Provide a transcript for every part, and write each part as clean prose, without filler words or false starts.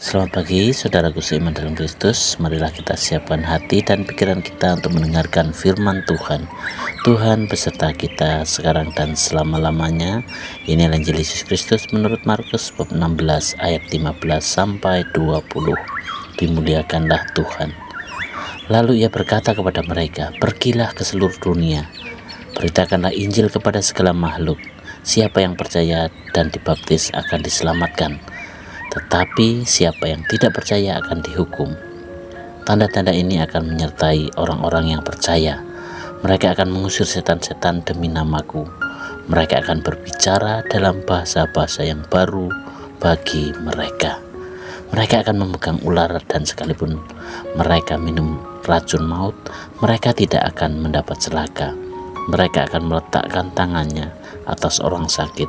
Selamat pagi, saudaraku seiman dalam Kristus. Marilah kita siapkan hati dan pikiran kita untuk mendengarkan firman Tuhan. Tuhan beserta kita sekarang dan selama-lamanya. Inilah Injil Yesus Kristus menurut Markus bab 16 ayat 15 sampai 20. Dimuliakanlah Tuhan. Lalu ia berkata kepada mereka, "Pergilah ke seluruh dunia, beritakanlah Injil kepada segala makhluk. Siapa yang percaya dan dibaptis akan diselamatkan, tetapi siapa yang tidak percaya akan dihukum. Tanda-tanda ini akan menyertai orang-orang yang percaya. Mereka akan mengusir setan-setan demi namaku. Mereka akan berbicara dalam bahasa-bahasa yang baru bagi mereka. Mereka akan memegang ular, dan sekalipun mereka minum racun maut, mereka tidak akan mendapat celaka. Mereka akan meletakkan tangannya atas orang sakit,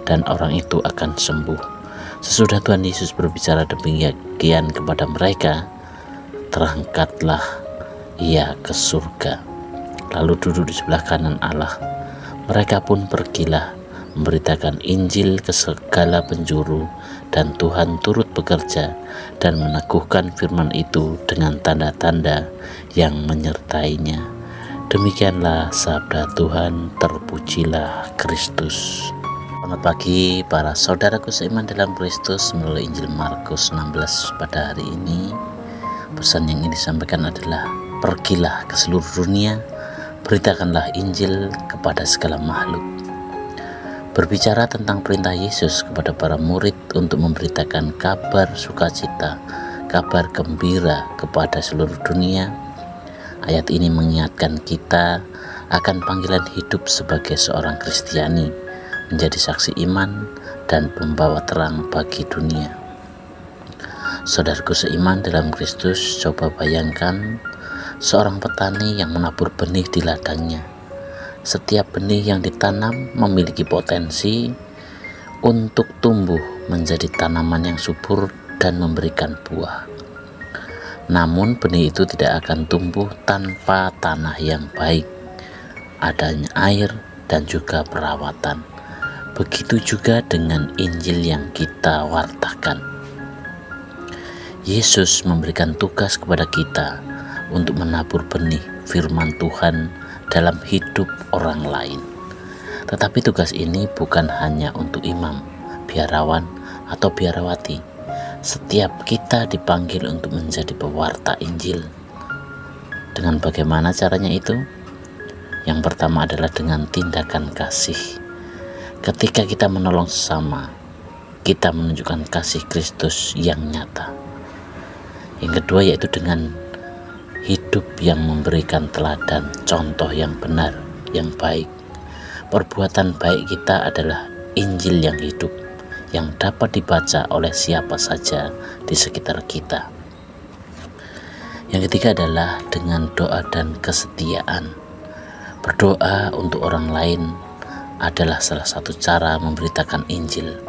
dan orang itu akan sembuh." Sesudah Tuhan Yesus berbicara demikian kepada mereka, terangkatlah ia ke surga, lalu duduk di sebelah kanan Allah. Mereka pun pergilah memberitakan Injil ke segala penjuru, dan Tuhan turut bekerja dan meneguhkan firman itu dengan tanda-tanda yang menyertainya. Demikianlah sabda Tuhan, terpujilah Kristus. Selamat pagi para saudaraku seiman dalam Kristus. Melalui Injil Markus 16 pada hari ini, pesan yang ingin disampaikan adalah: pergilah ke seluruh dunia, beritakanlah Injil kepada segala makhluk. Berbicara tentang perintah Yesus kepada para murid untuk memberitakan kabar sukacita, kabar gembira kepada seluruh dunia, ayat ini mengingatkan kita akan panggilan hidup sebagai seorang Kristiani, menjadi saksi iman dan pembawa terang bagi dunia. Saudaraku seiman dalam Kristus, coba bayangkan seorang petani yang menabur benih di ladangnya. Setiap benih yang ditanam memiliki potensi untuk tumbuh menjadi tanaman yang subur dan memberikan buah. Namun benih itu tidak akan tumbuh tanpa tanah yang baik, adanya air, dan juga perawatan. Begitu juga dengan Injil yang kita wartakan. Yesus memberikan tugas kepada kita untuk menabur benih firman Tuhan dalam hidup orang lain. Tetapi tugas ini bukan hanya untuk imam, biarawan, atau biarawati. Setiap kita dipanggil untuk menjadi pewarta Injil. Dengan bagaimana caranya itu? Yang pertama adalah dengan tindakan kasih. Ketika kita menolong sesama, kita menunjukkan kasih Kristus yang nyata. Yang kedua yaitu dengan hidup yang memberikan teladan, contoh yang benar, yang baik. Perbuatan baik kita adalah Injil yang hidup, yang dapat dibaca oleh siapa saja di sekitar kita. Yang ketiga adalah dengan doa dan kesetiaan. Berdoa untuk orang lain adalah salah satu cara memberitakan Injil,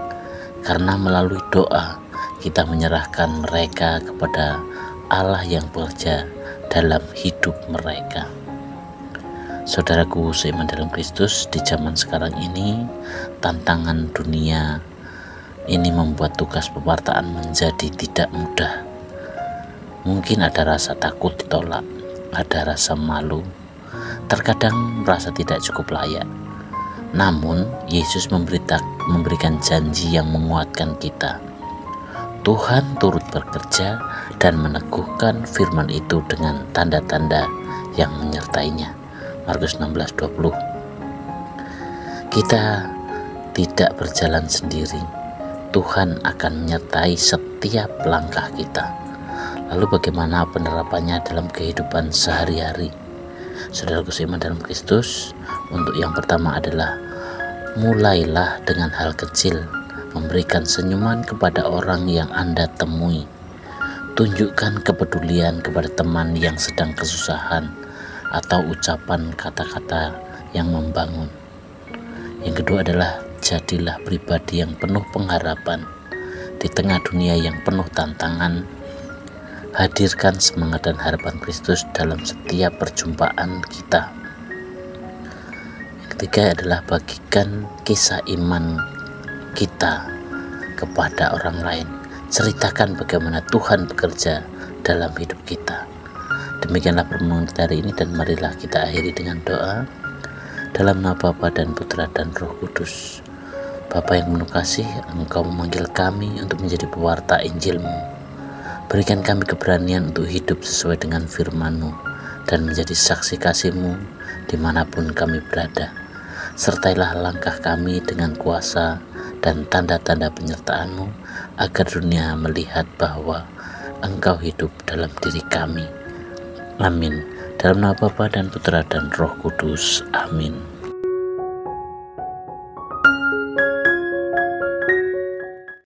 karena melalui doa kita menyerahkan mereka kepada Allah yang bekerja dalam hidup mereka. Saudaraku seiman dalam Kristus, di zaman sekarang ini tantangan dunia ini membuat tugas pewartaan menjadi tidak mudah. Mungkin ada rasa takut ditolak, ada rasa malu, terkadang merasa tidak cukup layak. Namun, Yesus memberikan janji yang menguatkan kita. Tuhan turut bekerja dan meneguhkan firman itu dengan tanda-tanda yang menyertainya. Markus 16:20. Kita tidak berjalan sendiri. Tuhan akan menyertai setiap langkah kita. Lalu bagaimana penerapannya dalam kehidupan sehari-hari? Saudaraku seiman dalam Kristus, untuk yang pertama adalah mulailah dengan hal kecil, memberikan senyuman kepada orang yang Anda temui. Tunjukkan kepedulian kepada teman yang sedang kesusahan, atau ucapan kata-kata yang membangun. Yang kedua adalah jadilah pribadi yang penuh pengharapan. Di tengah dunia yang penuh tantangan, hadirkan semangat dan harapan Kristus dalam setiap perjumpaan kita. Ketiga adalah bagikan kisah iman kita kepada orang lain. ceritakan bagaimana Tuhan bekerja dalam hidup kita. Demikianlah permohonan kita hari ini, dan marilah kita akhiri dengan doa. Dalam nama Bapa dan Putra dan Roh Kudus. Bapa yang penuh kasih, Engkau memanggil kami untuk menjadi pewarta Injil-Mu. Berikan kami keberanian untuk hidup sesuai dengan firman-Mu dan menjadi saksi kasih-Mu dimanapun kami berada. Sertailah langkah kami dengan kuasa dan tanda-tanda penyertaan-Mu, agar dunia melihat bahwa Engkau hidup dalam diri kami. Amin. Dalam nama Bapa dan Putra dan Roh Kudus. Amin.